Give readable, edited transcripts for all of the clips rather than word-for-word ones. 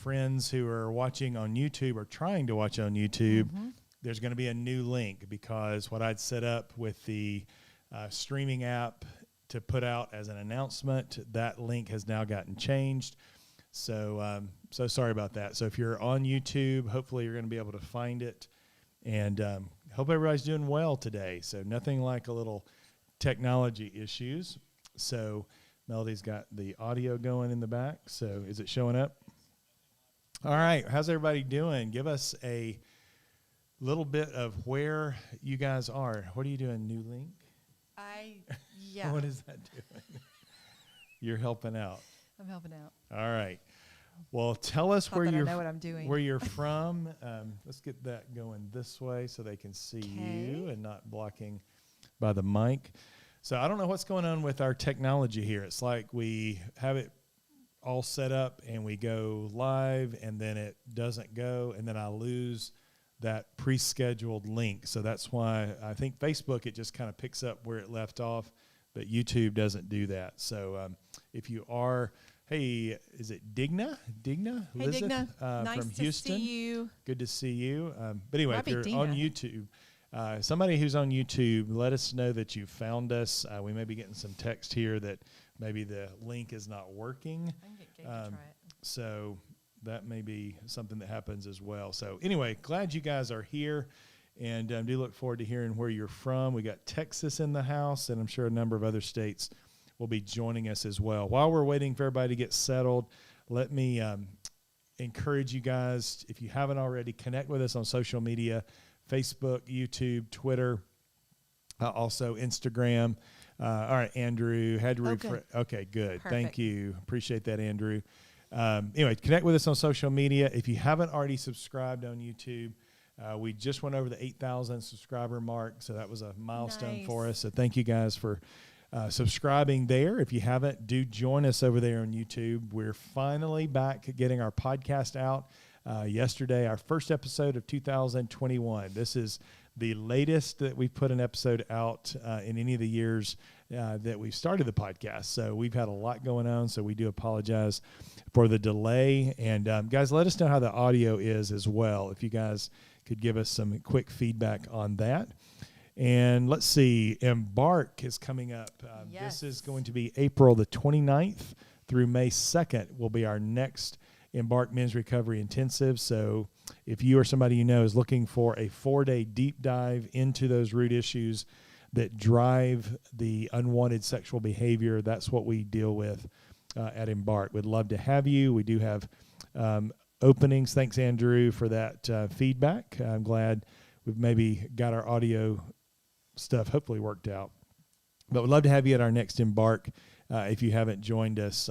friends who are watching on YouTube or trying to watch on YouTube, there's going to be a new link because what I'd set up with the streaming app to put out as an announcement, that link has now gotten changed. So so sorry about that. So if you're on YouTube, hopefully you're going to be able to find it. And hope everybody's doing well today. So nothing like a little technology issues. So Melody's got the audio going in the back. So is it showing up? All right. How's everybody doing? Give us a little bit of where you guys are. What are you doing, New Link? Yeah. What is that doing? You're helping out. I'm helping out. All right. Well, tell us where I know what I'm doing. where you're from. Let's get that going this way so they can see you and not blocking by the mic. So I don't know what's going on with our technology here. It's like we have it all set up and we go live and then it doesn't go and then I lose that pre-scheduled link. So that's why I think Facebook, it just kind of picks up where it left off, but YouTube doesn't do that. So if you are... Hey, is it Digna? Digna? Hey, Elizabeth, Digna. Nice from to Houston. see you. Good to see you. But anyway, Might if be you're Dina. on YouTube, somebody who's on YouTube, let us know that you found us. We may be getting some text here that maybe the link is not working. I can get Gabe to try it. So that may be something that happens as well. So anyway, glad you guys are here. And do look forward to hearing where you're from. We got Texas in the house, and I'm sure a number of other states will be joining us as well. While we're waiting for everybody to get settled, let me encourage you guys, if you haven't already, connect with us on social media, Facebook, YouTube, Twitter, also Instagram. All right, Andrew, had to okay, good. Perfect. Thank you. Appreciate that, Andrew. Anyway, connect with us on social media. If you haven't already subscribed on YouTube, we just went over the 8,000 subscriber mark, so that was a milestone for us. So thank you guys for subscribing there. If you haven't, do join us over there on YouTube. We're finally back getting our podcast out. Yesterday, our first episode of 2021. This is the latest that we've put an episode out in any of the years that we've started the podcast. So we've had a lot going on, so we do apologize for the delay. And guys, let us know how the audio is as well. If you guys could give us some quick feedback on that. And let's see, Embark is coming up. Yes. This is going to be April the 29th through May 2nd will be our next Embark Men's Recovery Intensive. So if you or somebody you know is looking for a 4-day deep dive into those root issues that drive the unwanted sexual behavior, that's what we deal with at Embark. We'd love to have you. We do have openings. Thanks, Andrew, for that feedback. I'm glad we've maybe got our audio stuff hopefully worked out. But we'd love to have you at our next Embark if you haven't joined us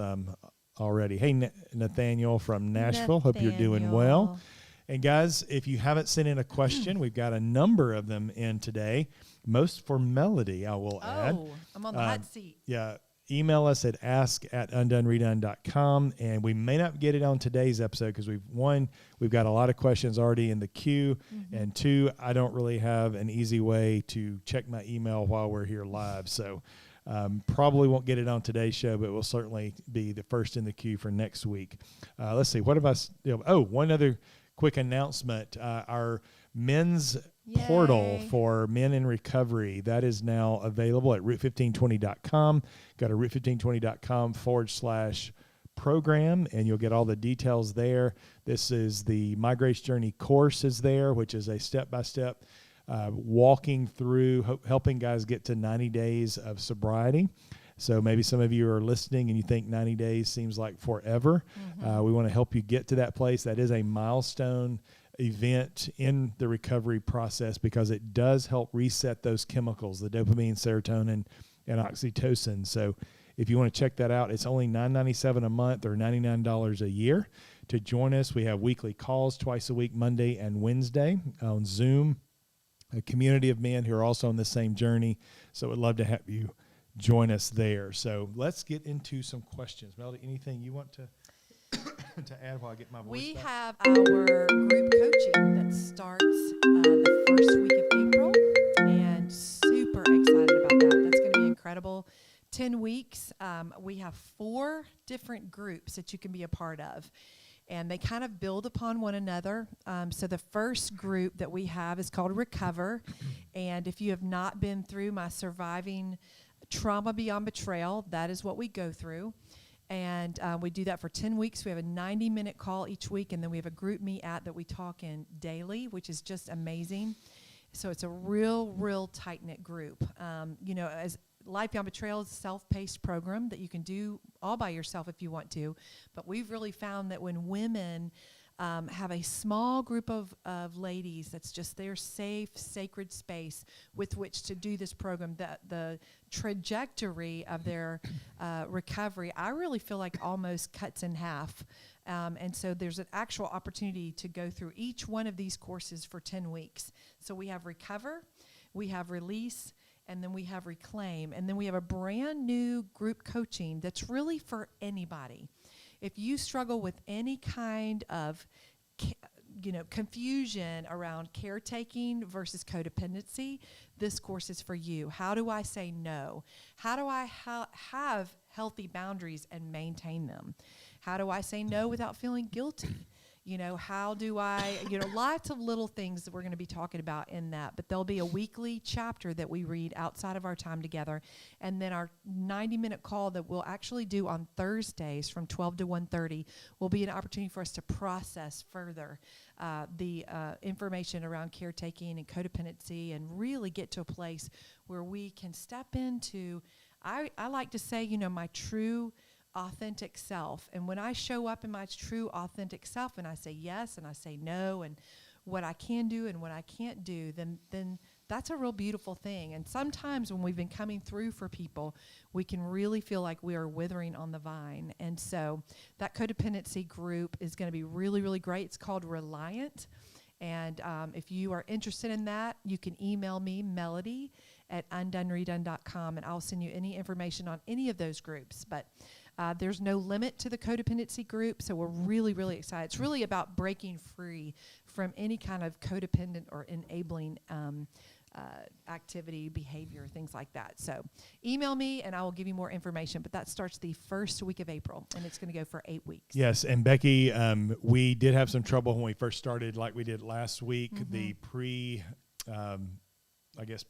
already. Hey, Nathaniel from Nashville. Hope you're doing well. And guys, if you haven't sent in a question, we've got a number of them in today. Most for Melody, I will add. Oh, I'm on the hot seat. Yeah. Email us at ask@undoneredone.com, and we may not get it on today's episode because we've got a lot of questions already in the queue, and two, I don't really have an easy way to check my email while we're here live, so probably won't get it on today's show, but we'll certainly be the first in the queue for next week. Let's see, what have I? One other quick announcement: our men's portal for men in recovery, that is now available at root1520.com. Go to root1520.com/program, and you'll get all the details there. This is the My Grace Journey course is there, which is a step-by-step walking through, helping guys get to 90 days of sobriety. So maybe some of you are listening and you think 90 days seems like forever. We want to help you get to that place. That is a milestone event in the recovery process because it does help reset those chemicals, the dopamine, serotonin, and oxytocin. So if you want to check that out, it's only $9.97 a month or $99 a year to join us. We have weekly calls twice a week, Monday and Wednesday on Zoom, a community of men who are also on the same journey. So we'd love to have you join us there. So let's get into some questions. Melody, anything you want to add while I get my voice We back? have our group coaching that starts the first week of April, and super excited about that. That's going to be incredible. 10 weeks. We have 4 different groups that you can be a part of. and they kind of build upon one another. So the first group that we have is called Recover, and if you have not been through my Surviving Trauma Beyond Betrayal, that is what we go through. And we do that for 10 weeks. We have a 90-minute call each week, and then we have a group meet that we talk in daily, which is just amazing. So it's a real tight-knit group. As Life Beyond Betrayal is a self-paced program that you can do all by yourself if you want to. But we've really found that when women have a small group of ladies that's just their safe, sacred space with which to do this program, that the trajectory of their recovery, I really feel like almost cuts in half. And so there's an actual opportunity to go through each one of these courses for 10 weeks. So we have Recover, we have Release, and then we have Reclaim. And then we have a brand new group coaching that's really for anybody. If you struggle with any kind of confusion around caretaking versus codependency, this course is for you. How do I say no? How do I have healthy boundaries and maintain them? How do I say no without feeling guilty? How do I, lots of little things that we're going to be talking about in that. But there'll be a weekly chapter that we read outside of our time together. And then our 90-minute call that we'll actually do on Thursdays from 12 to 1:30 will be an opportunity for us to process further the information around caretaking and codependency and really get to a place where we can step into, I like to say, my true authentic self. And when I show up in my true authentic self and I say yes and I say no and what I can do and what I can't do, then that's a real beautiful thing. And sometimes when we've been coming through for people, we can really feel like we are withering on the vine. And so that codependency group is going to be really, really great. It's called Reliant. And if you are interested in that, you can email me, melody@undoneredone.com, and I'll send you any information on any of those groups. But there's no limit to the codependency group, so we're really, really excited. It's really about breaking free from any kind of codependent or enabling activity, behavior, things like that. So email me, and I will give you more information. But that starts the first week of April, and it's going to go for 8 weeks. Yes, and Becky, we did have some trouble when we first started, like we did last week. Mm-hmm. The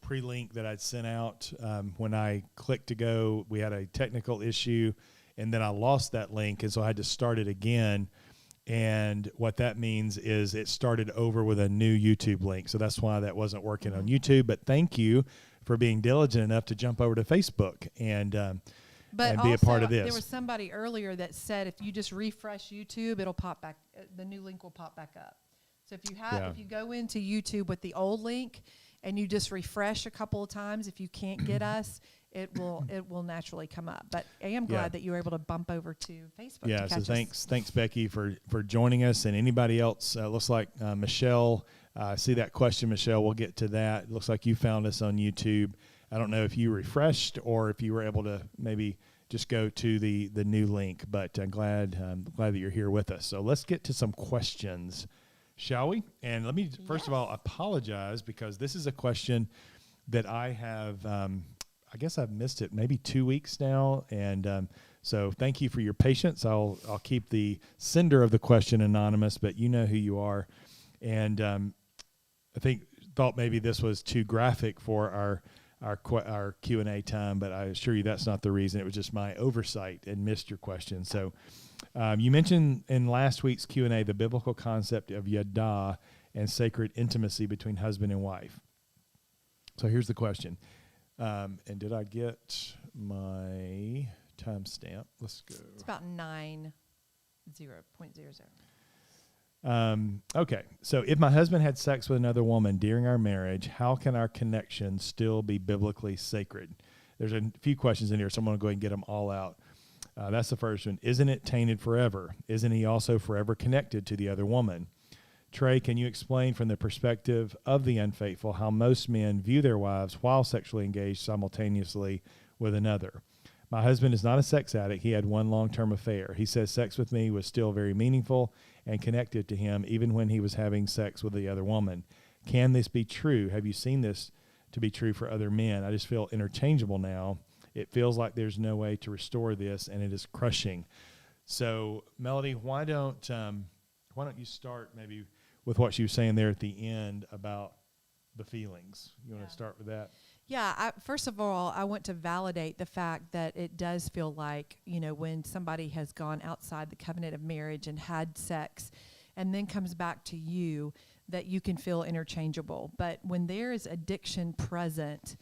pre-link that I'd sent out, when I clicked to go, we had a technical issue, and then I lost that link, and so I had to start it again. And what that means is it started over with a new YouTube link. So that's why that wasn't working on YouTube. But thank you for being diligent enough to jump over to Facebook and be a part of this. There was somebody earlier that said if you just refresh YouTube, it'll pop back. The new link will pop back up. So if you go into YouTube with the old link and you just refresh a couple of times, if you can't get us, it will naturally come up. But I am glad that you were able to bump over to Facebook. Yeah, to catch so us. thanks Becky for joining us, and anybody else. Looks like Michelle. See that question, Michelle? We'll get to that. It looks like you found us on YouTube. I don't know if you refreshed or if you were able to maybe just go to the new link. But I'm glad that you're here with us. So let's get to some questions, shall we? And let me first of all apologize because this is a question that I have. I guess I've missed it maybe 2 weeks now, and so thank you for your patience. I'll keep the sender of the question anonymous, but you know who you are, and I thought maybe this was too graphic for our Q&A time, but I assure you that's not the reason. It was just my oversight and missed your question. So you mentioned in last week's Q&A the biblical concept of yada and sacred intimacy between husband and wife. So here's the question. And did I get my timestamp? Let's go. It's about 9:0.00. Okay. So if my husband had sex with another woman during our marriage, how can our connection still be biblically sacred? There's a few questions in here, so I'm going to go ahead and get them all out. That's the first one. Isn't it tainted forever? Isn't he also forever connected to the other woman? Trey, can you explain from the perspective of the unfaithful how most men view their wives while sexually engaged simultaneously with another? My husband is not a sex addict. He had one long-term affair. He says sex with me was still very meaningful and connected to him even when he was having sex with the other woman. Can this be true? Have you seen this to be true for other men? I just feel interchangeable now. It feels like there's no way to restore this, and it is crushing. So, Melody, why don't you start maybe with what she was saying there at the end about the feelings? You want to start with that? Yeah, first of all, I want to validate the fact that it does feel like, when somebody has gone outside the covenant of marriage and had sex and then comes back to you, that you can feel interchangeable. But when there is addiction present,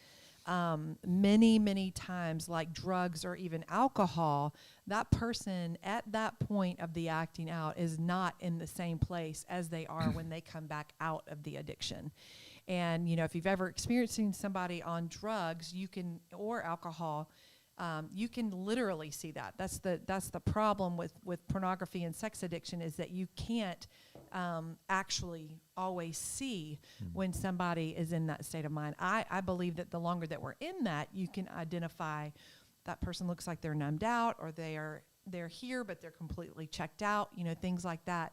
many, many times, like drugs or even alcohol, that person at that point of the acting out is not in the same place as they are when they come back out of the addiction. And, if you've ever experienced somebody on drugs, or alcohol, you can literally see that. That's the problem with pornography and sex addiction, is that you can't actually always see when somebody is in that state of mind. I believe that the longer that we're in that, you can identify that person looks like they're numbed out, or they're here but they're completely checked out, things like that.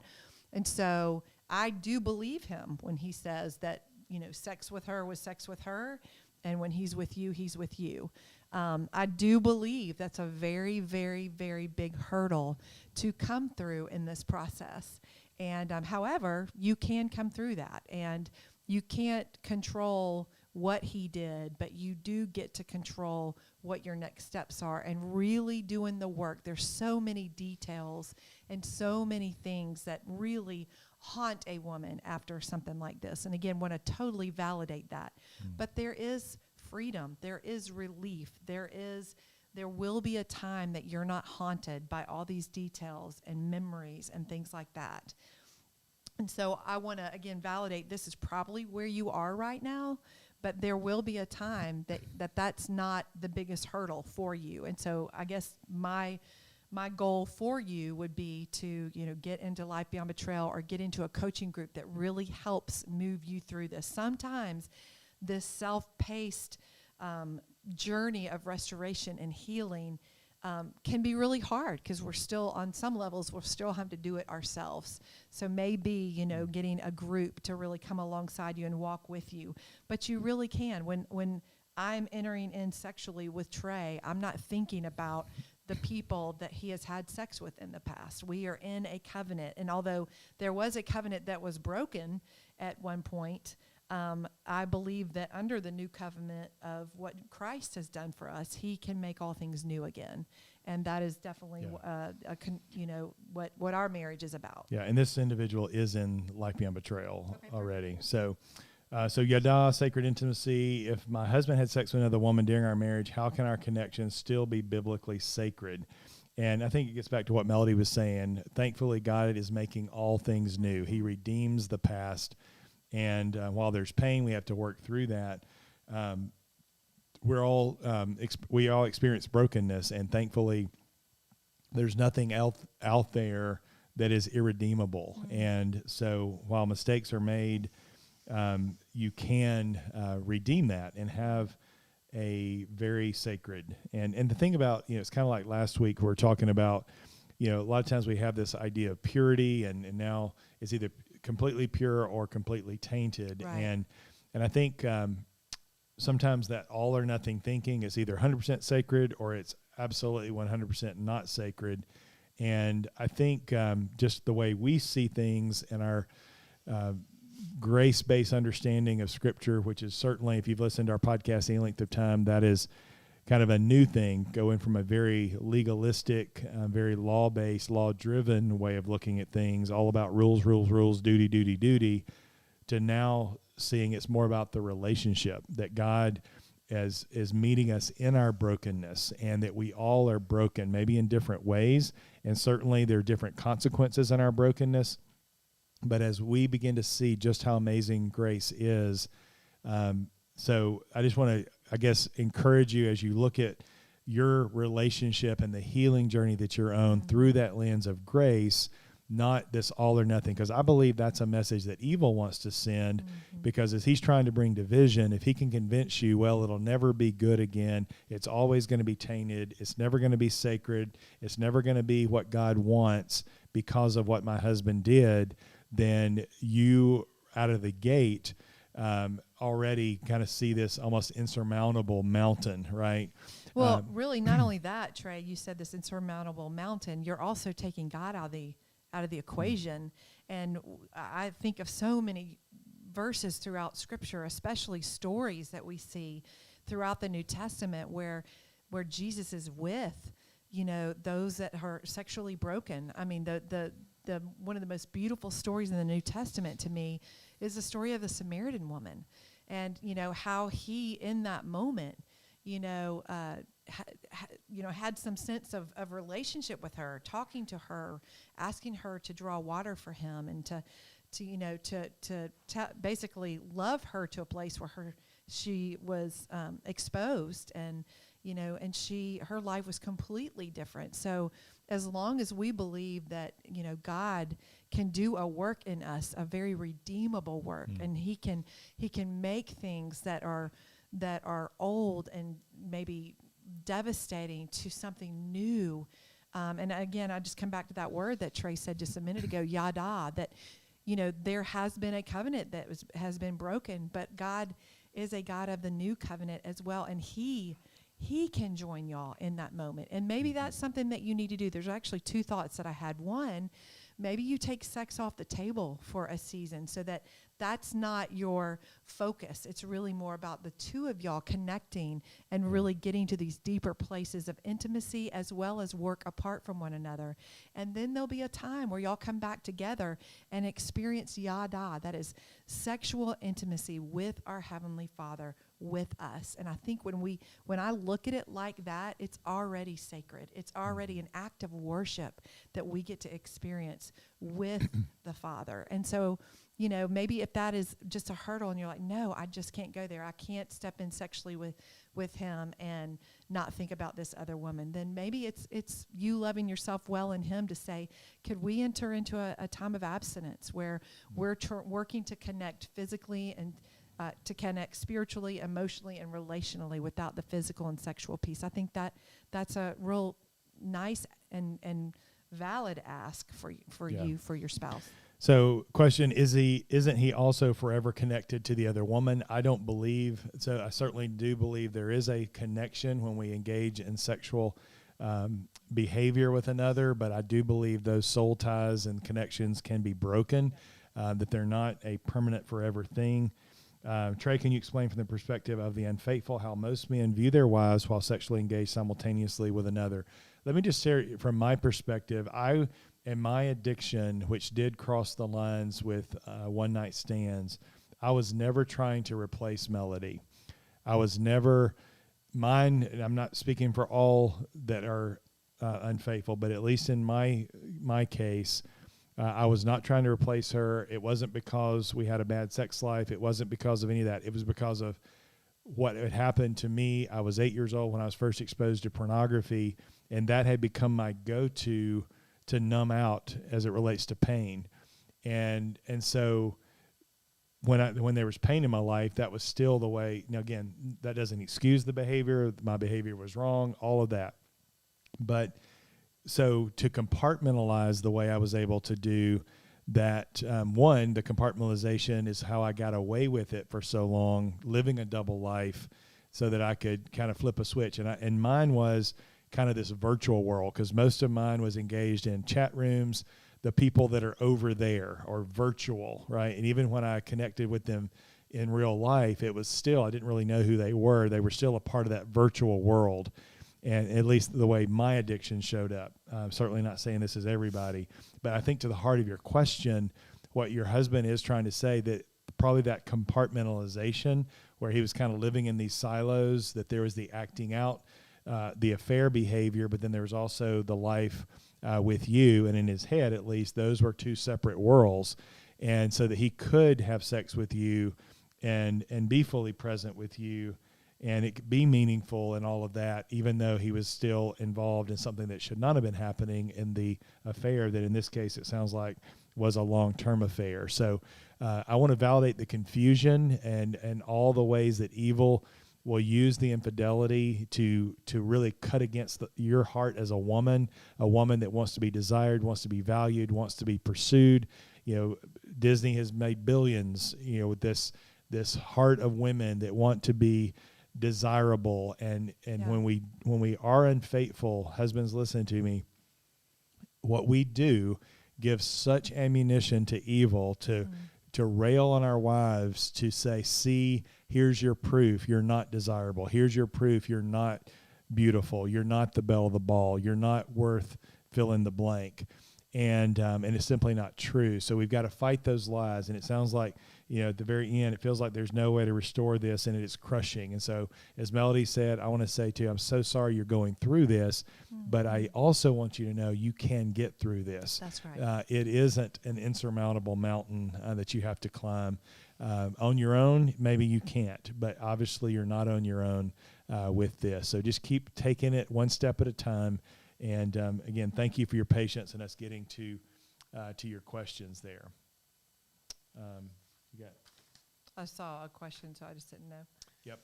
And so I do believe him when he says that, sex with her was sex with her, and when he's with you, he's with you. I do believe that's a very, very, very big hurdle to come through in this process. And however, you can come through that, and you can't control what he did, but you do get to control what your next steps are and really doing the work. There's so many details and so many things that really haunt a woman after something like this. And again, want to totally validate that. But there is freedom. There is relief. There will be a time that you're not haunted by all these details and memories and things like that. And so I want to, again, validate this is probably where you are right now, but there will be a time that's not the biggest hurdle for you. And so I guess my goal for you would be to, get into Life Beyond Betrayal, or get into a coaching group that really helps move you through this. Sometimes this self-paced journey of restoration and healing can be really hard, because we're still, on some levels, we'll still have to do it ourselves. So maybe, getting a group to really come alongside you and walk with you. But you really can. When I'm entering in sexually with Trey, I'm not thinking about the people that he has had sex with in the past. We are in a covenant. And although there was a covenant that was broken at one point, I believe that under the new covenant of what Christ has done for us, he can make all things new again. And that is definitely what our marriage is about. Yeah, and this individual is in Life Beyond Betrayal already. So yada, sacred intimacy. If my husband had sex with another woman during our marriage, how can our connection still be biblically sacred? And I think it gets back to what Melody was saying. Thankfully, God is making all things new. He redeems the past. And while there's pain, we have to work through that. We all experience brokenness, and thankfully, there's nothing out there that is irredeemable. And so, while mistakes are made, you can redeem that and have a very sacred. And the thing about, it's kind of like last week we were talking about, a lot of times we have this idea of purity, and now it's either completely pure or completely tainted. Right. And I think sometimes that all or nothing thinking is either 100% sacred or it's absolutely 100% not sacred. And I think just the way we see things and our grace-based understanding of Scripture, which is certainly, if you've listened to our podcast any length of time, that is kind of a new thing, going from a very legalistic, very law-based, law-driven way of looking at things, all about rules, duty, to now seeing it's more about the relationship, that God is meeting us in our brokenness, and that we all are broken, maybe in different ways, and certainly there are different consequences in our brokenness. But as we begin to see just how amazing grace is, so I just want to, encourage you as you look at your relationship and the healing journey that you're on through that lens of grace, not this all or nothing, because I believe that's a message that evil wants to send, because as he's trying to bring division, if he can convince you, well, it'll never be good again, it's always going to be tainted, it's never going to be sacred, it's never going to be what God wants because of what my husband did, then you, out of the gate, already kind of see this almost insurmountable mountain, right? Well, really, not only that, Trey, you said this insurmountable mountain, you're also taking God out of the equation. And I think of so many verses throughout Scripture, especially stories that we see throughout the New Testament where Jesus is with, those that are sexually broken. I mean, the one of the most beautiful stories in the New Testament to me is the story of the Samaritan woman, and how he in that moment, had some sense of relationship with her, talking to her, asking her to draw water for him, and to basically love her to a place where she was exposed, and her life was completely different. So as long as we believe that God can do a work in us, a very redeemable work, and he can make things that are old and maybe devastating to something new. And again, I just come back to that word that Trey said just a minute ago, yada, that there has been a covenant that has been broken, but God is a God of the new covenant as well, and He can join y'all in that moment. And maybe that's something that you need to do. There's actually two thoughts that I had. One, maybe you take sex off the table for a season so that that's not your focus. It's really more about the two of y'all connecting and really getting to these deeper places of intimacy as well as work apart from one another. And then there'll be a time where y'all come back together and experience yada, that is sexual intimacy with our Heavenly Father, with us. And I think when I look at it like that, it's already sacred. It's already an act of worship that we get to experience with the Father. And so, maybe if that is just a hurdle and you're like, no, I just can't go there. I can't step in sexually with him and not think about this other woman. Then maybe it's you loving yourself well in him to say, could we enter into a time of abstinence where we're working to connect physically and to connect spiritually, emotionally, and relationally without the physical and sexual piece. I think that's a real nice and valid ask for you, for your spouse. So question, isn't he also forever connected to the other woman? I don't believe, so I certainly do believe there is a connection when we engage in sexual behavior with another, but I do believe those soul ties and connections can be broken, that they're not a permanent forever thing. Trey, can you explain from the perspective of the unfaithful how most men view their wives while sexually engaged simultaneously with another? Let me just share from my perspective. In my addiction, which did cross the lines with one-night stands, I was never trying to replace Melody. I was never mine, and I'm not speaking for all that are unfaithful, but at least in my case, I was not trying to replace her. It wasn't because we had a bad sex life. It wasn't because of any of that. It was because of what had happened to me. I was 8 years old when I was first exposed to pornography, and that had become my go-to to numb out as it relates to pain. And so when there was pain in my life, that was still the way. Now, again, that doesn't excuse the behavior. My behavior was wrong, all of that. But so to compartmentalize the way I was able to do that, one, the compartmentalization is how I got away with it for so long, living a double life so that I could kind of flip a switch. And mine was kind of this virtual world, because most of mine was engaged in chat rooms, the people that are over there or virtual, right? And even when I connected with them in real life, it was still, I didn't really know who they were. They were still a part of that virtual world. And at least the way my addiction showed up. I'm certainly not saying this is everybody, but I think to the heart of your question, what your husband is trying to say, that probably that compartmentalization where he was kind of living in these silos, that there was the acting out, the affair behavior, but then there was also the life with you. And in his head, at least, those were two separate worlds. And so that he could have sex with you and be fully present with you, and it could be meaningful and all of that, even though he was still involved in something that should not have been happening in the affair that in this case it sounds like was a long-term affair. So I want to validate the confusion and all the ways that evil will use the infidelity to really cut against your heart as a woman that wants to be desired, wants to be valued, wants to be pursued. Disney has made billions, with this this heart of women that want to be desirable, and when we are unfaithful, husbands, listen to me, what we do gives such ammunition to evil to rail on our wives, to say, see, here's your proof you're not desirable, here's your proof you're not beautiful, you're not the belle of the ball, you're not worth fill in the blank. And it's simply not true. So we've got to fight those lies. And it sounds like, at the very end, it feels like there's no way to restore this, and it's crushing. And so, as Melody said, I want to say to you, I'm so sorry you're going through this, but I also want you to know you can get through this. That's right. It isn't an insurmountable mountain that you have to climb. On your own, maybe you can't, but obviously you're not on your own with this. So just keep taking it one step at a time. And again, thank you for your patience and us getting to your questions there. You got? I saw a question, so I just didn't know. Yep.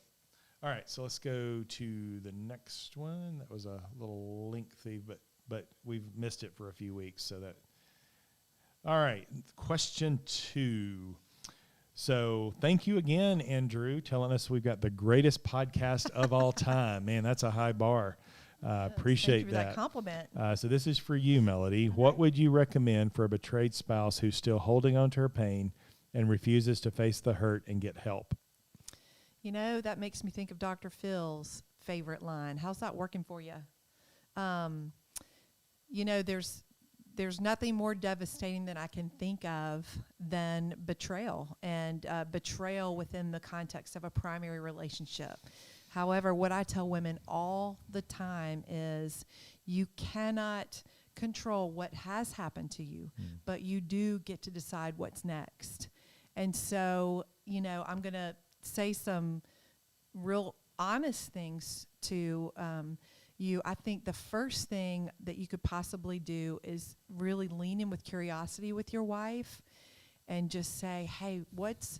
All right, so let's go to the next one. That was a little lengthy, but we've missed it for a few weeks, so that. All right, question 2. So thank you again, Andrew, telling us we've got the greatest podcast of all time. Man, that's a high bar. Appreciate Thank you for that compliment. So this is for you, Melody. What would you recommend for a betrayed spouse who's still holding on to her pain and refuses to face the hurt and get help? That makes me think of Dr. Phil's favorite line. How's that working for you? There's nothing more devastating that I can think of than betrayal, and betrayal within the context of a primary relationship. However, what I tell women all the time is you cannot control what has happened to you, but you do get to decide what's next. And so, I'm going to say some real honest things to you. I think the first thing that you could possibly do is really lean in with curiosity with your wife and just say, hey, what's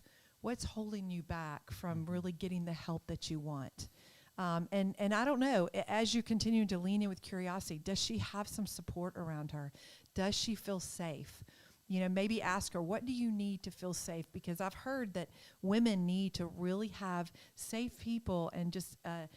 holding you back from really getting the help that you want? And I don't know, as you continue to lean in with curiosity, does she have some support around her? Does she feel safe? Maybe ask her, what do you need to feel safe? Because I've heard that women need to really have safe people and just a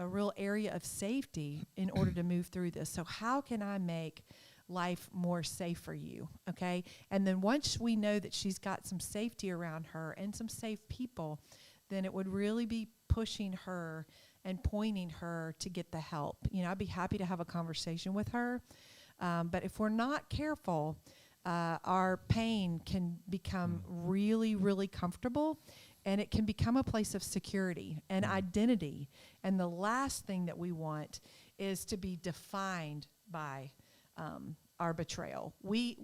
real area of safety in order to move through this. So how can I make life more safe for you? Okay. And then once we know that she's got some safety around her and some safe people, then it would really be pushing her and pointing her to get the help. I'd be happy to have a conversation with her. But if we're not careful, our pain can become really, really comfortable, and it can become a place of security and identity. And the last thing that we want is to be defined by our betrayal. We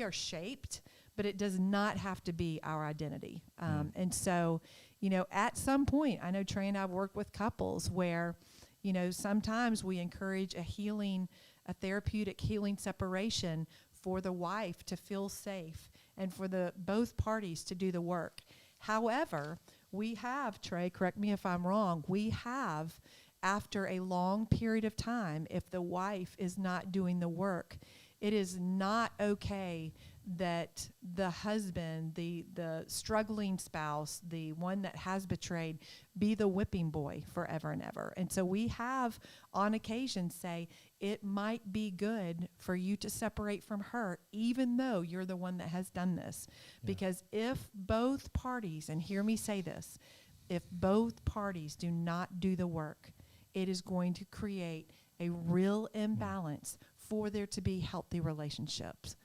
are shaped, but it does not have to be our identity. And so, at some point, I know Trey and I have worked with couples where, sometimes we encourage a therapeutic healing separation for the wife to feel safe and for both parties to do the work. However, we have, Trey, correct me if I'm wrong, we have, after a long period of time, if the wife is not doing the work, it is not okay that the husband, the struggling spouse, the one that has betrayed, be the whipping boy forever and ever. And so we have, on occasion, say, it might be good for you to separate from her, even though you're the one that has done this. Yeah. Because if both parties, and hear me say this, if both parties do not do the work, it is going to create a real imbalance for there to be healthy relationships.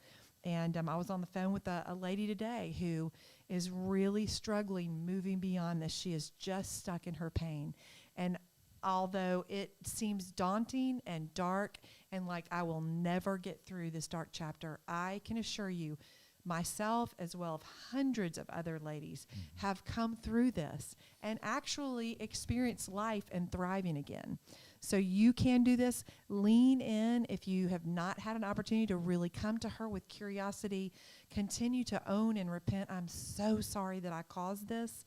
And I was on the phone with a lady today who is really struggling moving beyond this. She is just stuck in her pain. And although it seems daunting and dark and like I will never get through this dark chapter, I can assure you, myself as well as hundreds of other ladies have come through this and actually experienced life and thriving again. So you can do this. Lean in if you have not had an opportunity to really come to her with curiosity. Continue to own and repent. I'm so sorry that I caused this.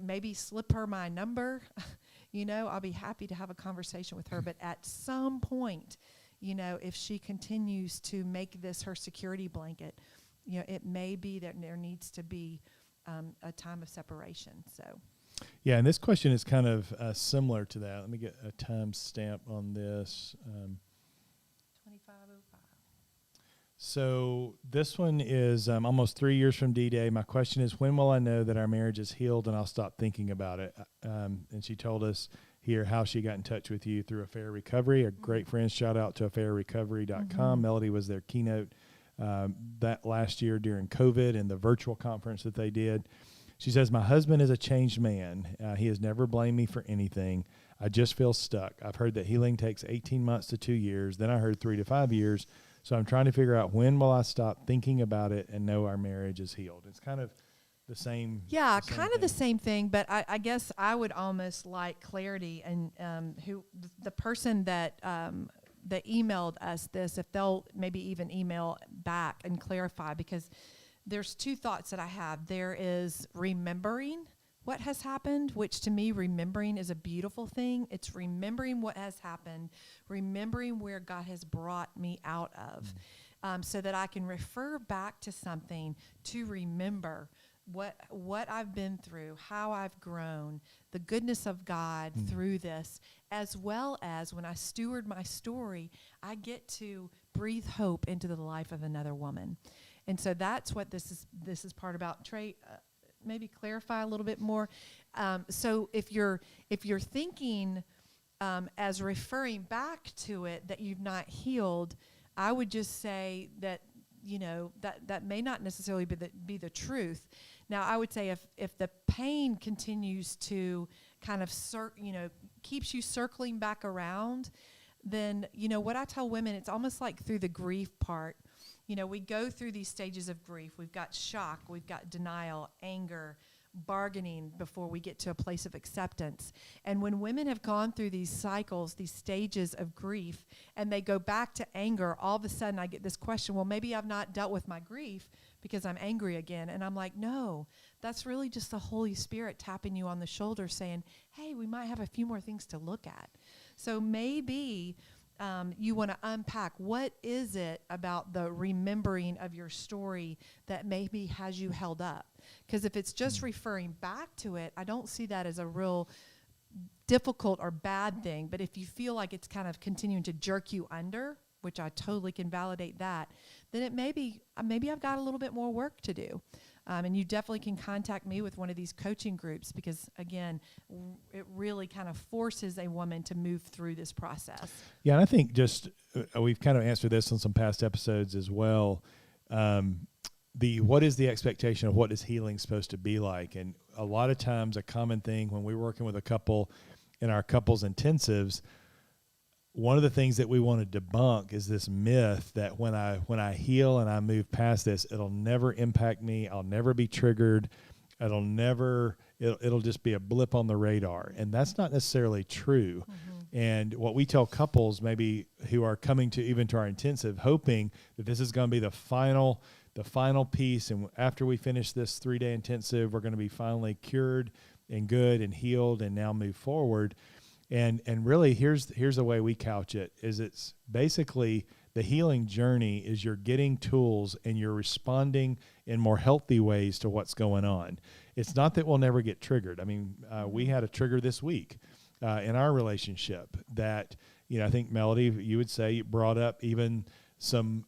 Maybe slip her my number. I'll be happy to have a conversation with her. But at some point, if she continues to make this her security blanket, it may be that there needs to be a time of separation. So. Yeah, and this question is kind of similar to that. Let me get a time stamp on this. 2505. So this one is almost 3 years from D-Day. My question is, when will I know that our marriage is healed and I'll stop thinking about it? And she told us here how she got in touch with you through Affair Recovery. A great friend, shout out to affairrecovery.com. Melody was their keynote that last year during COVID and the virtual conference that they did. She says, my husband is a changed man. He has never blamed me for anything. I just feel stuck. I've heard that healing takes 18 months to 2 years. Then I heard 3 to 5 years. So I'm trying to figure out, when will I stop thinking about it and know our marriage is healed? It's kind of the same. Yeah, kind of the same thing. But I guess I would almost like clarity. And the person that emailed us this, if they'll maybe even email back and clarify, because there's two thoughts that I have. There is remembering what has happened, which to me, remembering is a beautiful thing. It's remembering what has happened, remembering where God has brought me out of, so that I can refer back to something to remember what I've been through, how I've grown, the goodness of God through this, as well as when I steward my story, I get to breathe hope into the life of another woman. And so that's what this is part about. Trey, maybe clarify a little bit more. So if you're thinking as referring back to it that you've not healed, I would just say that that may not necessarily be the truth. Now, I would say if the pain continues to kind of keeps you circling back around, then what I tell women, it's almost like through the grief part. We go through these stages of grief. We've got shock, we've got denial, anger, bargaining before we get to a place of acceptance. And when women have gone through these cycles, these stages of grief, and they go back to anger, all of a sudden I get this question, well, maybe I've not dealt with my grief because I'm angry again. And I'm like, no, that's really just the Holy Spirit tapping you on the shoulder saying, hey, we might have a few more things to look at. So maybe you want to unpack, what is it about the remembering of your story that maybe has you held up? Because if it's just referring back to it, I don't see that as a real difficult or bad thing. But if you feel like it's kind of continuing to jerk you under, which I totally can validate that, then it maybe I've got a little bit more work to do. And you definitely can contact me with one of these coaching groups because, again, it really kind of forces a woman to move through this process. Yeah, and I think we've kind of answered this on some past episodes as well. What is the expectation of what is healing supposed to be like? And a lot of times a common thing when we're working with a couple in our couples intensives, one of the things that we want to debunk is this myth that when I heal and I move past this, it'll never impact me. I'll never be triggered. It'll just be a blip on the radar. And that's not necessarily true. Mm-hmm. And what we tell couples maybe who are coming to our intensive, hoping that this is going to be the final piece. And after we finish this 3-day intensive, we're going to be finally cured and good and healed and now move forward. And really, here's the way we couch it, is it's basically the healing journey is you're getting tools and you're responding in more healthy ways to what's going on. It's not that we'll never get triggered. I mean, we had a trigger this week in our relationship that, I think, Melody, you would say brought up even some,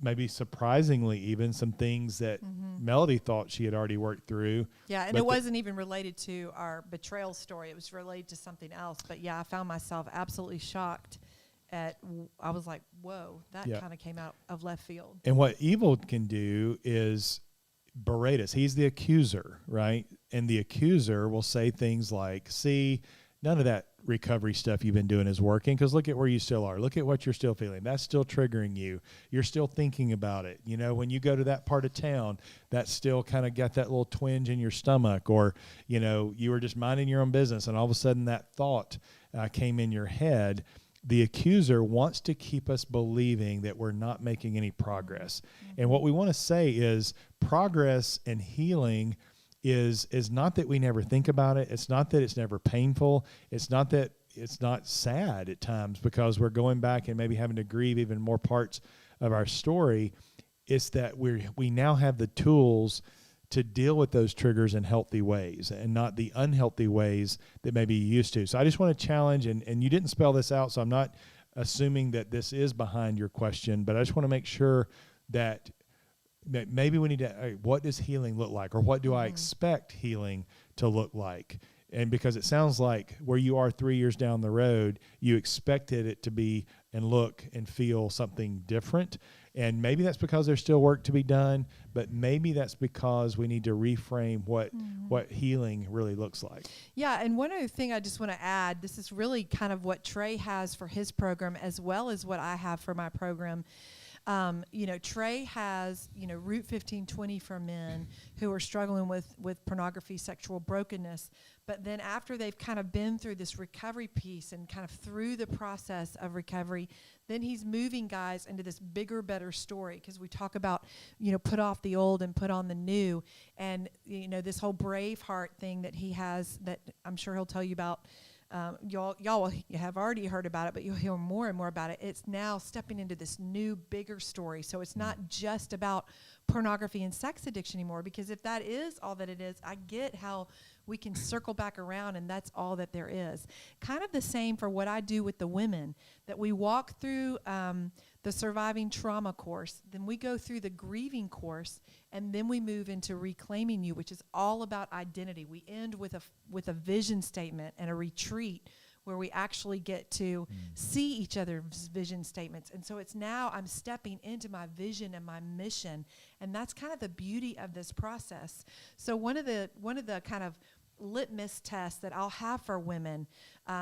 maybe surprisingly even some things that Melody thought she had already worked through. Yeah, and it wasn't even related to our betrayal story. It was related to something else. But yeah, I found myself absolutely shocked I was like, whoa, that kind of came out of left field. And what evil can do is berate us. He's the accuser, right? And the accuser will say things like, see, none of that recovery stuff you've been doing is working because look at where you still are. Look at what you're still feeling. That's still triggering you. You're still thinking about it. When you go to that part of town, that's still kind of got that little twinge in your stomach, or, you were just minding your own business and all of a sudden that thought came in your head. The accuser wants to keep us believing that we're not making any progress. Mm-hmm. And what we want to say is progress and healing is not that we never think about it. It's not that it's never painful. It's not that it's not sad at times because we're going back and maybe having to grieve even more parts of our story. It's that we now have the tools to deal with those triggers in healthy ways and not the unhealthy ways that maybe you used to. So I just want to challenge, and you didn't spell this out, so I'm not assuming that this is behind your question, but I just want to make sure that maybe we need to, what does healing look like, or what do I expect healing to look like? And because it sounds like where you are 3 years down the road, you expected it to be and look and feel something different. And maybe that's because there's still work to be done, but maybe that's because we need to reframe what healing really looks like. Yeah, and one other thing I just want to add, this is really kind of what Trey has for his program as well as what I have for my program. Trey has, Route 1520 for men who are struggling with pornography, sexual brokenness. But then after they've kind of been through this recovery piece and kind of through the process of recovery, then he's moving guys into this bigger, better story, because we talk about, put off the old and put on the new. And, this whole Braveheart thing that he has that I'm sure he'll tell you about. Y'all have already heard about it, but you'll hear more and more about it. It's now stepping into this new, bigger story. So it's not just about pornography and sex addiction anymore, because if that is all that it is, I get how we can circle back around and that's all that there is. Kind of the same for what I do with the women, that we walk through the surviving trauma course, then we go through the grieving course, and then we move into reclaiming you, which is all about identity. We end with a vision statement and a retreat where we actually get to see each other's vision statements. And so it's now I'm stepping into my vision and my mission, and that's kind of the beauty of this process. So one of the kind of litmus tests that I'll have for women,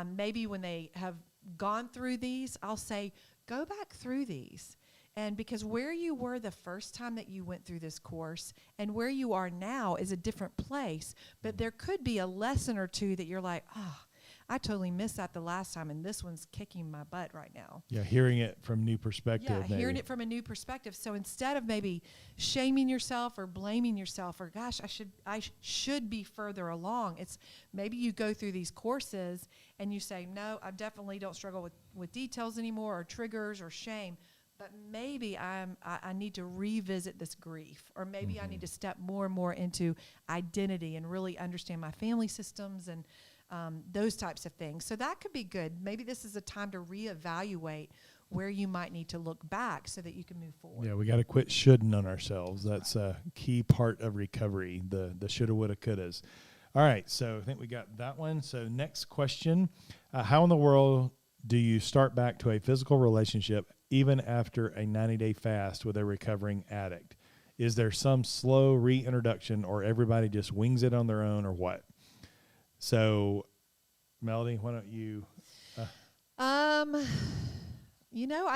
maybe when they have gone through these, I'll say, go back through these. And because where you were the first time that you went through this course and where you are now is a different place, but there could be a lesson or two that you're like, I totally missed that the last time, and this one's kicking my butt right now. Yeah, hearing it from new perspective. Yeah, maybe. Hearing it from a new perspective. So instead of maybe shaming yourself or blaming yourself or, gosh, I should be further along, it's maybe you go through these courses and you say, no, I definitely don't struggle with details anymore or triggers or shame, but maybe I need to revisit this grief, or maybe I need to step more and more into identity and really understand my family systems and those types of things. So that could be good. Maybe this is a time to reevaluate where you might need to look back so that you can move forward. Yeah, we got to quit shoulding on ourselves. That's a key part of recovery, the shoulda, woulda, couldas. All right, so I think we got that one. So next question, how in the world do you start back to a physical relationship even after a 90-day fast with a recovering addict? Is there some slow reintroduction, or everybody just wings it on their own, or what? So, Melody, why don't you? I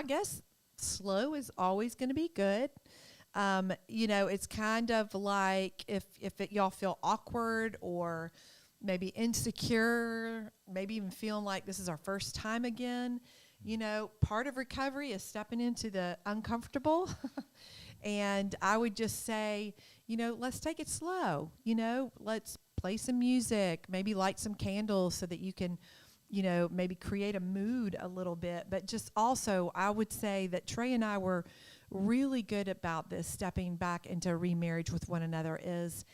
guess slow is always going to be good. It's kind of like if y'all feel awkward or maybe insecure, maybe even feeling like this is our first time again. Part of recovery is stepping into the uncomfortable. And I would just say, let's take it slow. Let's play some music, maybe light some candles so that you can, maybe create a mood a little bit. But just also, I would say that Trey and I were really good about this, stepping back into remarriage with one another, is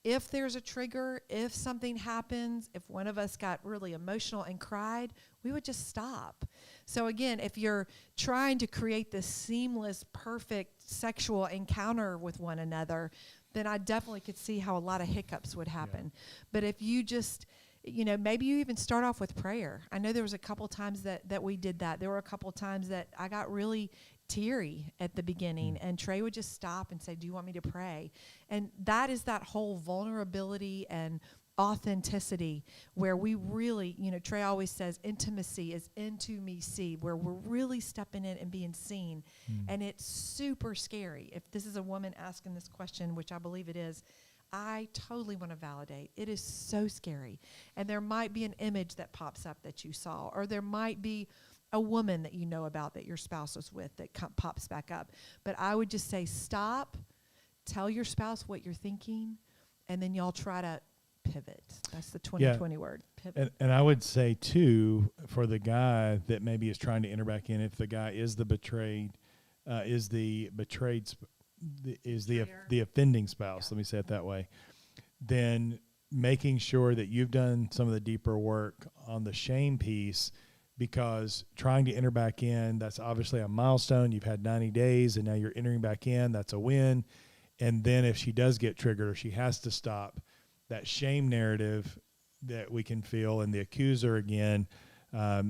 if there's a trigger, if something happens, if one of us got really emotional and cried, we would just stop. So again, if you're trying to create this seamless, perfect sexual encounter with one another, then I definitely could see how a lot of hiccups would happen. Yeah. But if you just, maybe you even start off with prayer. I know there was a couple times that we did that. There were a couple times that I got really teary at the beginning, and Trey would just stop and say, do you want me to pray? And that is that whole vulnerability and authenticity where we really, Trey always says intimacy is into me see, where we're really stepping in and being seen. And it's super scary. If this is a woman asking this question, which I believe it is, I totally want to validate. It is so scary. And there might be an image that pops up that you saw, or there might be a woman that you know about that your spouse was with that pops back up. But I would just say stop, tell your spouse what you're thinking, and then y'all try to pivot. That's the 2020 word, pivot. And I would say, too, for the guy that maybe is trying to enter back in, if the guy is the betrayed the offending spouse. Let me say it that way. Then making sure that you've done some of the deeper work on the shame piece, because trying to enter back in, that's obviously a milestone. You've had 90 days and now you're entering back in. That's a win. And then if she does get triggered or she has to stop, that shame narrative that we can feel and the accuser again,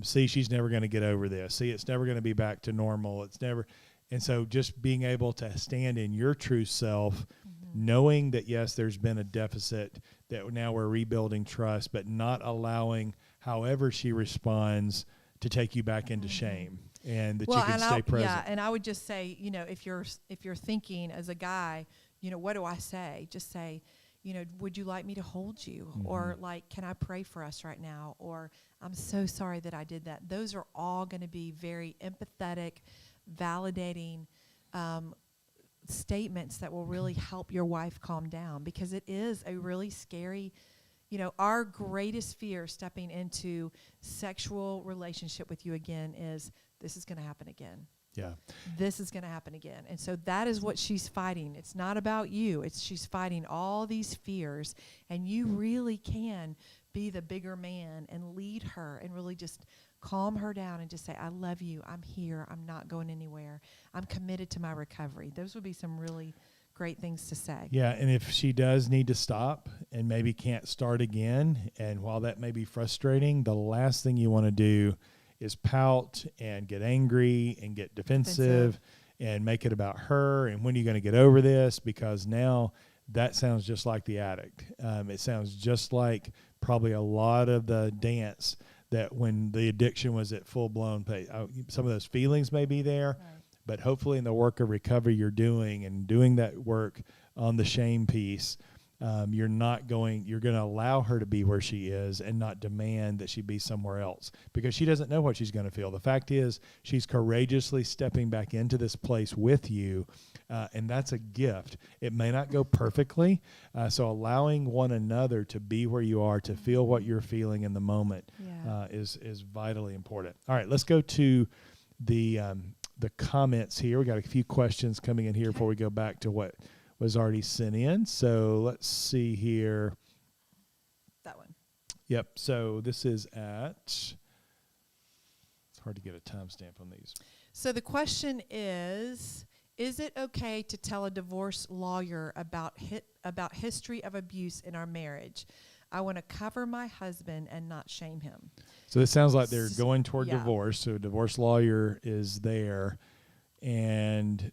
see, she's never going to get over this. See, it's never going to be back to normal. It's never. And so just being able to stand in your true self, knowing that, yes, there's been a deficit, that now we're rebuilding trust, but not allowing however she responds to take you back into shame, and that you can stay present. Yeah, and I would just say, if you're thinking as a guy, what do I say? Just say, would you like me to hold you? Or like, can I pray for us right now? Or I'm so sorry that I did that. Those are all going to be very empathetic, validating statements that will really help your wife calm down, because it is a really scary, our greatest fear stepping into sexual relationship with you again is this is going to happen again. Yeah. This is going to happen again. And so that is what she's fighting. It's not about you. She's fighting all these fears, and you really can be the bigger man and lead her and really just calm her down and just say, I love you. I'm here. I'm not going anywhere. I'm committed to my recovery. Those would be some really great things to say. Yeah, and if she does need to stop and maybe can't start again, and while that may be frustrating, the last thing you want to do is pout and get angry and get defensive and make it about her and when are you going to get over this, because now that sounds just like the addict. It sounds just like probably a lot of the dance that when the addiction was at full-blown pace. Some of those feelings may be there, right. But hopefully in the work of recovery you're doing that work on the shame piece, you're going to allow her to be where she is and not demand that she be somewhere else, because she doesn't know what she's going to feel. The fact is she's courageously stepping back into this place with you, and that's a gift. It may not go perfectly, so allowing one another to be where you are, to feel what you're feeling in the moment, is vitally important. All right, let's go to the comments here. We got a few questions coming in here before we go back to what was already sent in. So let's see here. That one. Yep. So this is it's hard to get a timestamp on these. So the question is it okay to tell a divorce lawyer about history of abuse in our marriage? I want to cover my husband and not shame him. So this sounds like they're going toward divorce. So a divorce lawyer is there. And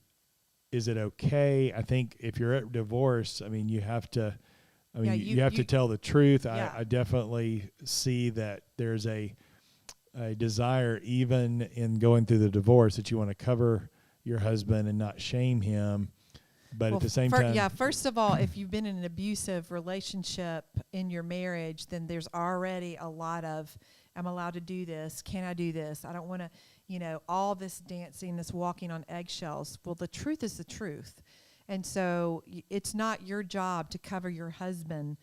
is it okay? I think if you're at divorce, you have to, you have to tell the truth. Yeah. I definitely see that there's a desire, even in going through the divorce, that you want to cover your husband and not shame him. But at the same time... Yeah, first of all, if you've been in an abusive relationship in your marriage, then there's already a lot of, I'm allowed to do this, can I do this? I don't want to, all this dancing, this walking on eggshells. Well, the truth is the truth. And so it's not your job to cover your husband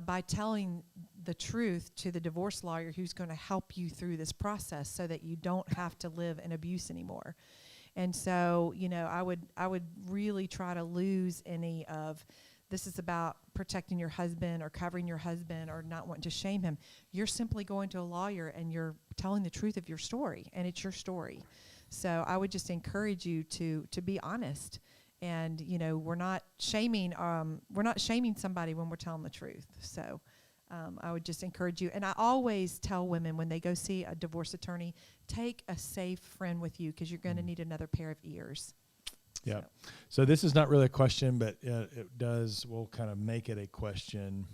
by telling the truth to the divorce lawyer who's going to help you through this process so that you don't have to live in abuse anymore. And so, I would really try to lose any of this is about protecting your husband or covering your husband or not wanting to shame him. You're simply going to a lawyer and you're telling the truth of your story, and it's your story. So I would just encourage you to be honest. And, we're not shaming somebody when we're telling the truth. So I would just encourage you. And I always tell women when they go see a divorce attorney, take a safe friend with you, because you're going to need another pair of ears. Yeah. So this is not really a question, but we'll kind of make it a question.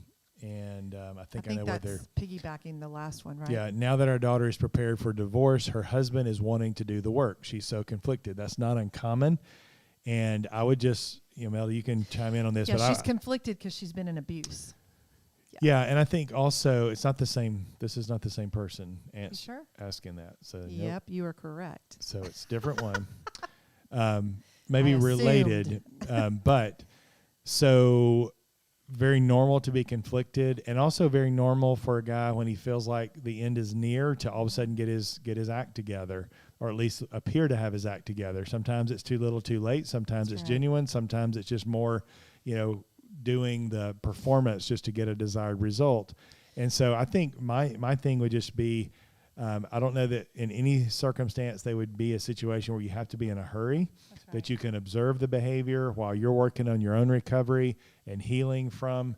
And I think I know what they're piggybacking the last one, right? Yeah. Now that our daughter is prepared for divorce, her husband is wanting to do the work. She's so conflicted. That's not uncommon. And I would just, Mel, you can chime in on this. Yeah, she's conflicted because she's been in abuse. Yeah, and I think also it's not the same. This is not the same person asking that. So yep, you are correct. So it's a different one. Maybe related, but so very normal to be conflicted, and also very normal for a guy when he feels like the end is near to all of a sudden get his act together. or at least appear to have his act together. Sometimes it's too little, too late. Sometimes it's genuine. Sometimes it's just more, doing the performance just to get a desired result. And so I think my thing would just be, I don't know that in any circumstance there would be a situation where you have to be in a hurry, that you can observe the behavior while you're working on your own recovery and healing from,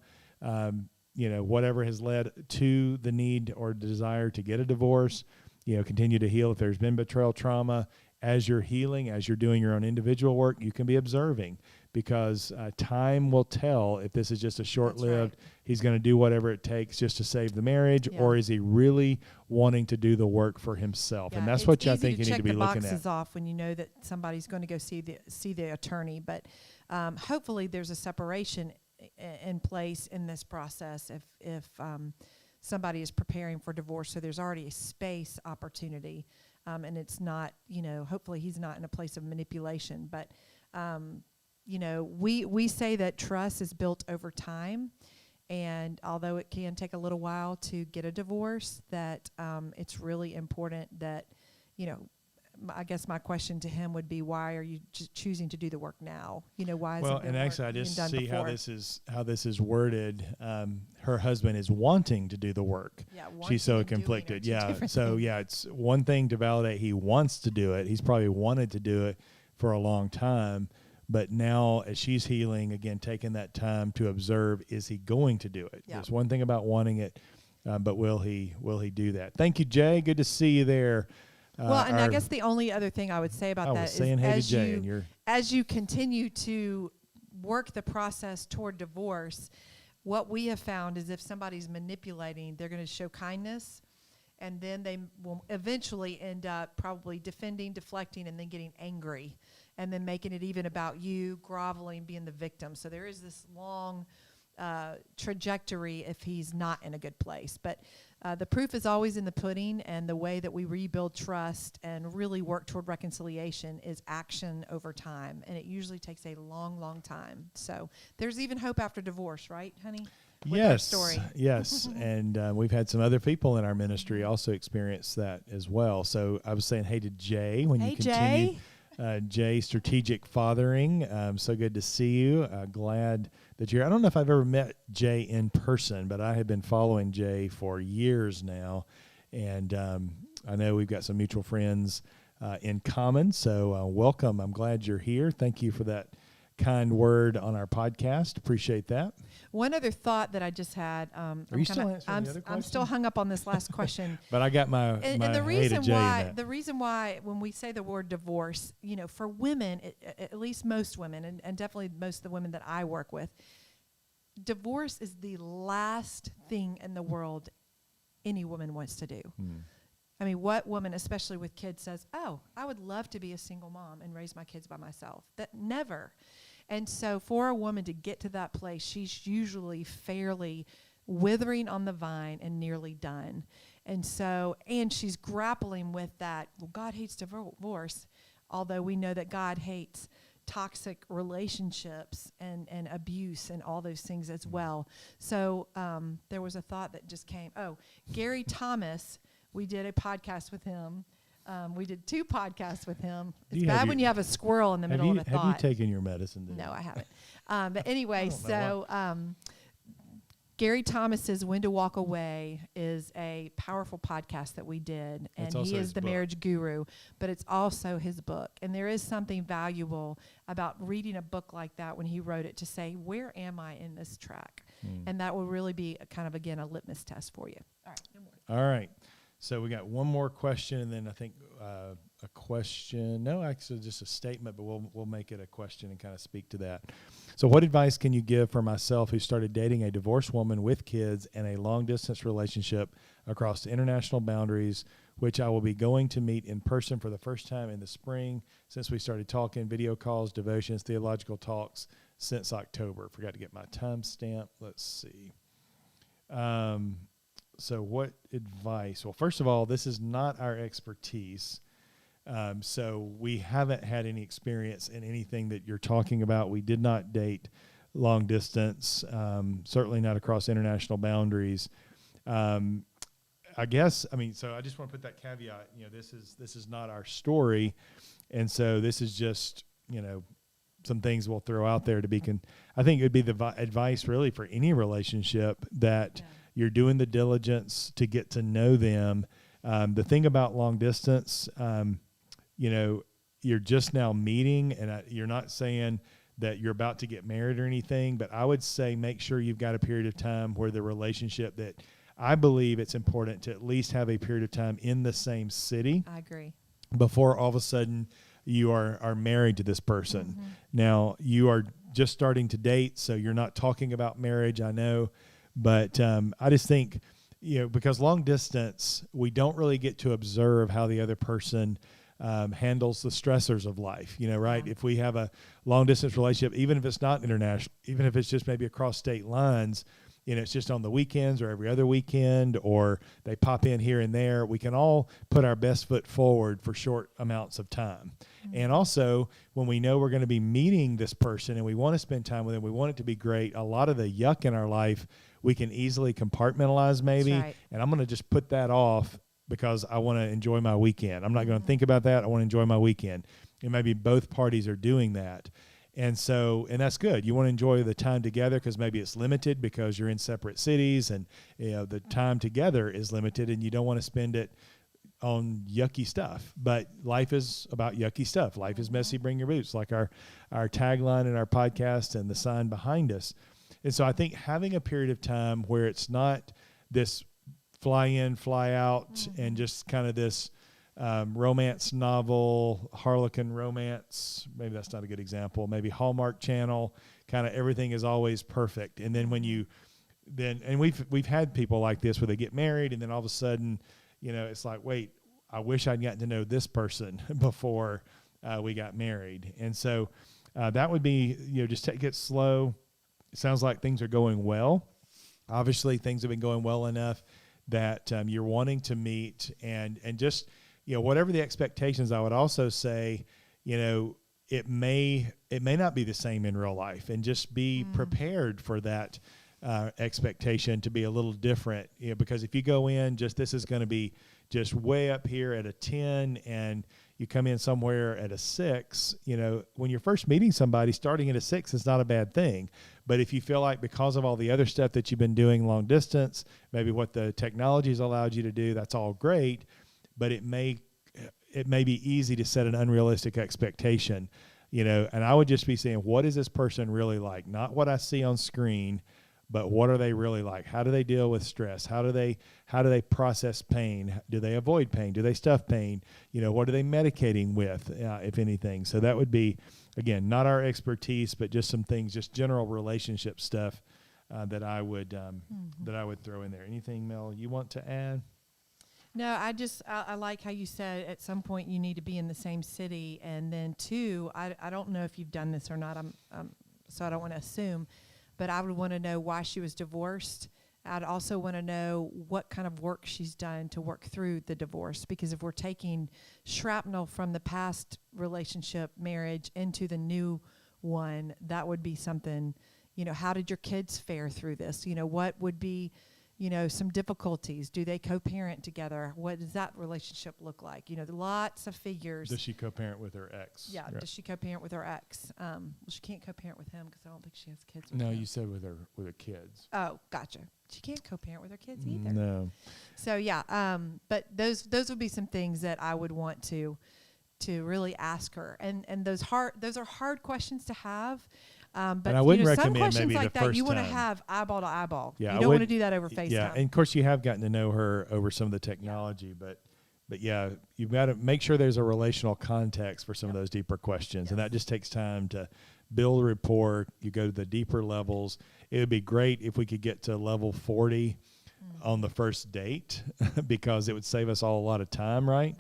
whatever has led to the need or desire to get a divorce. Continue to heal if there's been betrayal trauma. As you're healing, as you're doing your own individual work, you can be observing, because time will tell if this is just a short-lived, he's going to do whatever it takes just to save the marriage, or is he really wanting to do the work for himself? And that's what I think you need to be looking at. Check the boxes off when you know that somebody's going to go see the attorney, but hopefully there's a separation in place in this process if somebody is preparing for divorce, so there's already a space opportunity. And it's not, hopefully he's not in a place of manipulation. But, we say that trust is built over time. And although it can take a little while to get a divorce, that it's really important that, I guess my question to him would be, why are you choosing to do the work now? Why is it and actually I just see before? how this is worded. Her husband is wanting to do the work. Yeah, she's so conflicted. It's one thing to validate he wants to do it. He's probably wanted to do it for a long time, but now as she's healing, again, taking that time to observe, is he going to do it? Yeah. There's one thing about wanting it, but will he do that? Thank you, Jay. Good to see you there. I guess the only other thing I would say about that is as you continue to work the process toward divorce, what we have found is if somebody's manipulating, they're going to show kindness, and then they will eventually end up probably defending, deflecting, and then getting angry, and then making it even about you, groveling, being the victim. So there is this long trajectory if he's not in a good place. But the proof is always in the pudding, and the way that we rebuild trust and really work toward reconciliation is action over time, and it usually takes a long, long time. So there's even hope after divorce, right, honey? With our story. Yes, and we've had some other people in our ministry also experience that as well. So I was saying hey to Jay when you continue. Jay, Strategic Fathering. So good to see you. Glad that you're. I don't know if I've ever met Jay in person, but I have been following Jay for years now, and I know we've got some mutual friends in common. So welcome. I'm glad you're here. Thank you for that kind word on our podcast. Appreciate that. One other thought that I just had. Are you still answering the other question? I'm still hung up on this last question. But I got my and the reason why when we say the word divorce, for women, at least most women, and definitely most of the women that I work with, divorce is the last thing in the world any woman wants to do. I mean, what woman, especially with kids, says, "Oh, I would love to be a single mom and raise my kids by myself"? That never. And so for a woman to get to that place, she's usually fairly withering on the vine and nearly done. And she's grappling with that, well, God hates divorce, although we know that God hates toxic relationships and abuse and all those things as well. So there was a thought that just came. Oh, Gary Thomas, we did a podcast with him. We did 2 podcasts with him. It's bad when you have a squirrel in the middle of a thought. Have you taken your medicine today? No, I haven't. But anyway, Gary Thomas's When to Walk Away is a powerful podcast that we did. And he is the marriage guru, but it's also his book. And there is something valuable about reading a book like that when he wrote it to say, where am I in this track? And that will really be a litmus test for you. All right. No more. All right. So we got one more question, and then I think a question. No, actually just a statement, but we'll make it a question and kind of speak to that. So what advice can you give for myself who started dating a divorced woman with kids and a long-distance relationship across international boundaries, which I will be going to meet in person for the first time in the spring since we started talking, video calls, devotions, theological talks since October. Forgot to get my timestamp. Let's see. So what advice? Well, first of all, this is not our expertise. So we haven't had any experience in anything that you're talking about. We did not date long distance, certainly not across international boundaries. I guess, I mean, so I just want to put that caveat, this is not our story. And so this is just, some things we'll throw out there to be, I think it would be the advice really for any relationship that you're doing the diligence to get to know them. The thing about long distance, you're just now meeting, and you're not saying that you're about to get married or anything, but I would say make sure you've got a period of time where the relationship that I believe it's important to at least have a period of time in the same city. I agree. Before all of a sudden you are married to this person. Now you are just starting to date, so you're not talking about marriage, I know, but I just think, because long distance, we don't really get to observe how the other person handles the stressors of life, right? If we have a long distance relationship, even if it's not international, even if it's just maybe across state lines, it's just on the weekends or every other weekend, or they pop in here and there, we can all put our best foot forward for short amounts of time. And also, when we know we're going to be meeting this person and we want to spend time with them, we want it to be great, a lot of the yuck in our life, we can easily compartmentalize maybe. That's right. And I'm going to just put that off because I want to enjoy my weekend. I'm not going to think about that. I want to enjoy my weekend. And maybe both parties are doing that. And that's good. You want to enjoy the time together because maybe it's limited because you're in separate cities, and the time together is limited, and you don't want to spend it on yucky stuff. But life is about yucky stuff. Life is messy, bring your boots, like our tagline in our podcast and the sign behind us. And so I think having a period of time where it's not this fly in, fly out, and just kind of this romance novel, Harlequin romance, maybe that's not a good example, maybe Hallmark Channel, kind of everything is always perfect. And then and we've had people like this where they get married and then all of a sudden, it's like, wait, I wish I'd gotten to know this person before we got married. And so that would be, just take it slow. It sounds like things are going well. Obviously things have been going well enough that you're wanting to meet, and just, whatever the expectations, I would also say, it may not be the same in real life, and just be prepared for that expectation to be a little different, because if you go in this is going to be just way up here at a 10 and you come in somewhere at a 6, when you're first meeting somebody, starting at a 6 is not a bad thing. But if you feel like because of all the other stuff that you've been doing long distance, maybe what the technology has allowed you to do, that's all great, but it may be easy to set an unrealistic expectation, and I would just be saying, what is this person really like? Not what I see on screen, but what are they really like? How do they deal with stress? How do they process pain? Do they avoid pain? Do they stuff pain? What are they medicating with, if anything? So that would be, again, not our expertise, but just some things, just general relationship stuff that I would throw in there. Anything, Mel, you want to add? No, I like how you said at some point you need to be in the same city, and then two, I don't know if you've done this or not. So I don't want to assume. But I would want to know why she was divorced. I'd also want to know what kind of work she's done to work through the divorce. Because if we're taking shrapnel from the past relationship, marriage, into the new one, that would be something, how did your kids fare through this? What would be, some difficulties? Do they co-parent together? What does that relationship look like? Lots of figures. Does she co-parent with her ex? Yeah, right. Does she co-parent with her ex? Well, she can't co-parent with him because I don't think she has kids with No, him. you said with her kids. Oh, gotcha. She can't co-parent with her kids either. No. So yeah, but those would be some things that I would want to really ask her, and those are hard questions to have. But I wouldn't some recommend questions maybe like the that first you want to time. have eyeball to eyeball. Yeah, you don't want to do that over FaceTime. Yeah, and of course you have gotten to know her over some of the technology, but yeah, you've got to make sure there's a relational context for some of those deeper questions, and that just takes time to build rapport. You go to the deeper levels. It would be great if we could get to level 40 on the first date because it would save us all a lot of time, right?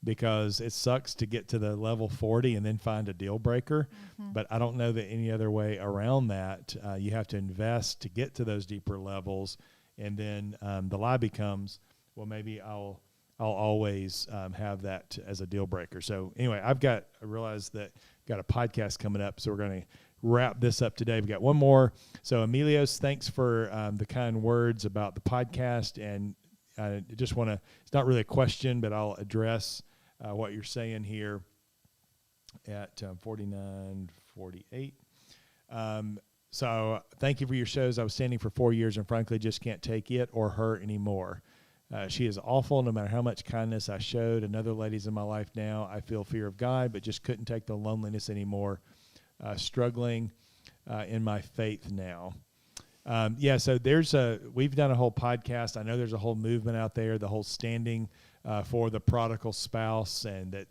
Because it sucks to get to the level 40 and then find a deal breaker. But I don't know that any other way around that. You have to invest to get to those deeper levels. And then the lie becomes, well, maybe I'll always have that as a deal breaker. So anyway, I realized that I've got a podcast coming up. So we're going to wrap this up today. We've got one more. So Emilios, thanks for the kind words about the podcast. And I just want to, it's not really a question, but I'll address what you're saying here at 49:48. So thank you for your shows. I was standing for 4 years and frankly just can't take it or her anymore. She is awful no matter how much kindness I showed. Another lady's in my life now. I feel fear of God, but just couldn't take the loneliness anymore. Struggling in my faith now. So we've done a whole podcast. I know there's a whole movement out there, the whole standing for the prodigal spouse, and that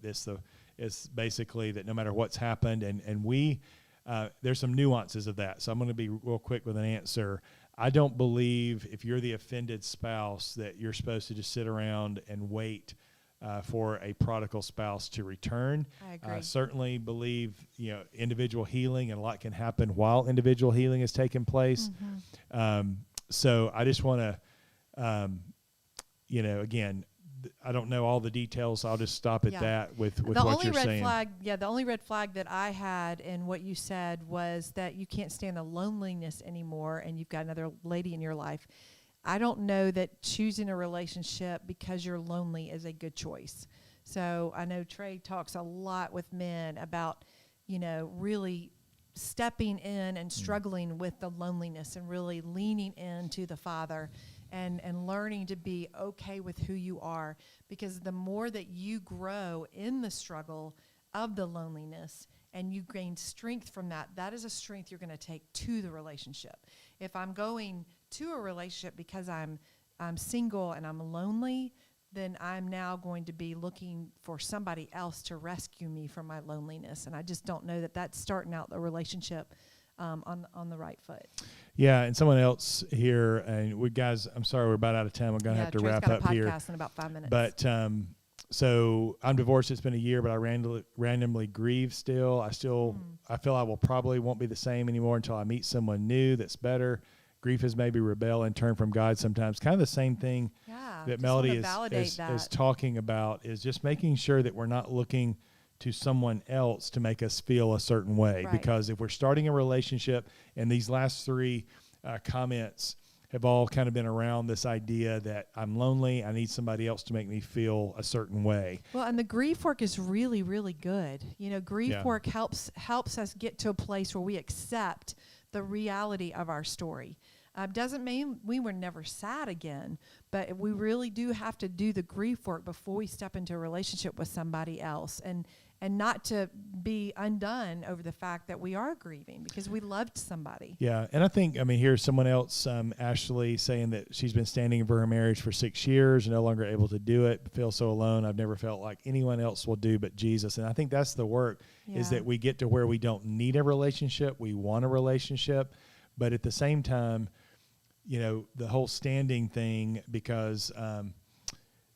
it's basically that no matter what's happened, and we, there's some nuances of that. So I'm going to be real quick with an answer. I don't believe if you're the offended spouse that you're supposed to just sit around and wait for a prodigal spouse to return. I agree. I certainly believe, individual healing, and a lot can happen while individual healing is taking place. Mm-hmm. So I just want to, again, I don't know all the details. So I'll just stop at that with what you're saying. The only red flag that I had in what you said was that you can't stand the loneliness anymore, and you've got another lady in your life. I don't know that choosing a relationship because you're lonely is a good choice. So I know Trey talks a lot with men about, really stepping in and struggling with the loneliness and really leaning into the Father and learning to be okay with who you are. Because the more that you grow in the struggle of the loneliness and you gain strength from that, that is a strength you're going to take to the relationship. If I'm going to a relationship because I'm single and I'm lonely, then I'm now going to be looking for somebody else to rescue me from my loneliness. And I just don't know that that's starting out the relationship on the right foot. Yeah, and someone else here, and I'm sorry, we're about out of time. We're going to have to Trey's wrap got up a here. podcast in about 5 minutes. But so I'm divorced. It's been a year, but I randomly grieve still. I feel I won't be the same anymore until I meet someone new that's better. Grief is maybe rebel and turn from God sometimes. Kind of the same thing that Melody is talking about, is just making sure that we're not looking to someone else to make us feel a certain way. Right. Because if we're starting a relationship, and these last 3 comments have all kind of been around this idea that I'm lonely, I need somebody else to make me feel a certain way. Well, and the grief work is really, really good. Grief work helps us get to a place where we accept the reality of our story. Doesn't mean we were never sad again, but we really do have to do the grief work before we step into a relationship with somebody else, and not to be undone over the fact that we are grieving because we loved somebody. Yeah, and I think, here's someone else, Ashley, saying that she's been standing for her marriage for 6 years, no longer able to do it, feel so alone. I've never felt like anyone else will do but Jesus. And I think that's the work, is that we get to where we don't need a relationship, we want a relationship, but at the same time, the whole standing thing, because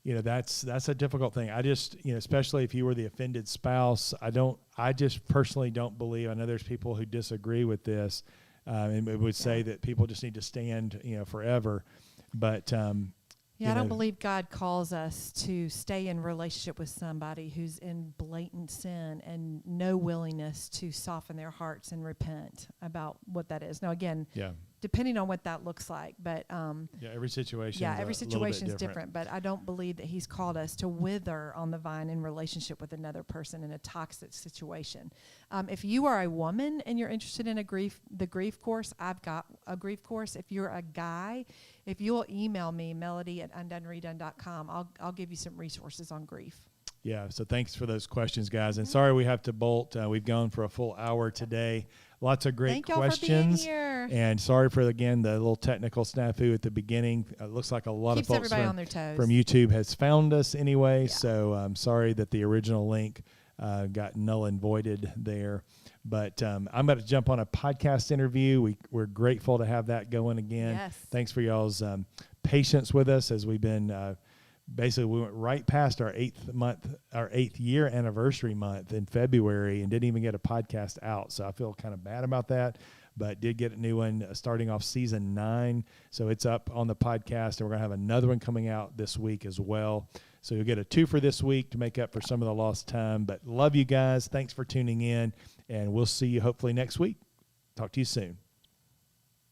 that's a difficult thing. I just, especially if you were the offended spouse, I just personally don't believe, I know there's people who disagree with this, and would say that people just need to stand, forever. But, I don't believe God calls us to stay in relationship with somebody who's in blatant sin and no willingness to soften their hearts and repent about what that is. Now, again, depending on what that looks like, but every situation is different. But I don't believe that He's called us to wither on the vine in relationship with another person in a toxic situation. If you are a woman and you're interested in the grief course, I've got a grief course. If you're a guy, if you'll email me, melody@undoneredone.com, I'll give you some resources on grief. Yeah, so thanks for those questions, guys. And sorry we have to bolt. We've gone for a full hour today. Lots of great questions. Thank y'all for being here. And sorry for, again, the little technical snafu at the beginning. It looks like a lot Keeps of folks everybody on their toes. From YouTube has found us anyway. So I'm sorry that the original link got null and voided there. But I'm about to jump on a podcast interview. We're grateful to have that going again. Yes. Thanks for y'all's patience with us as we've been basically, we went right past our 8th year anniversary month in February and didn't even get a podcast out. So I feel kind of bad about that, but did get a new one starting off season 9. So it's up on the podcast, and we're going to have another one coming out this week as well. So you'll get a 2 for this week to make up for some of the lost time. But love you guys. Thanks for tuning in, and we'll see you hopefully next week. Talk to you soon.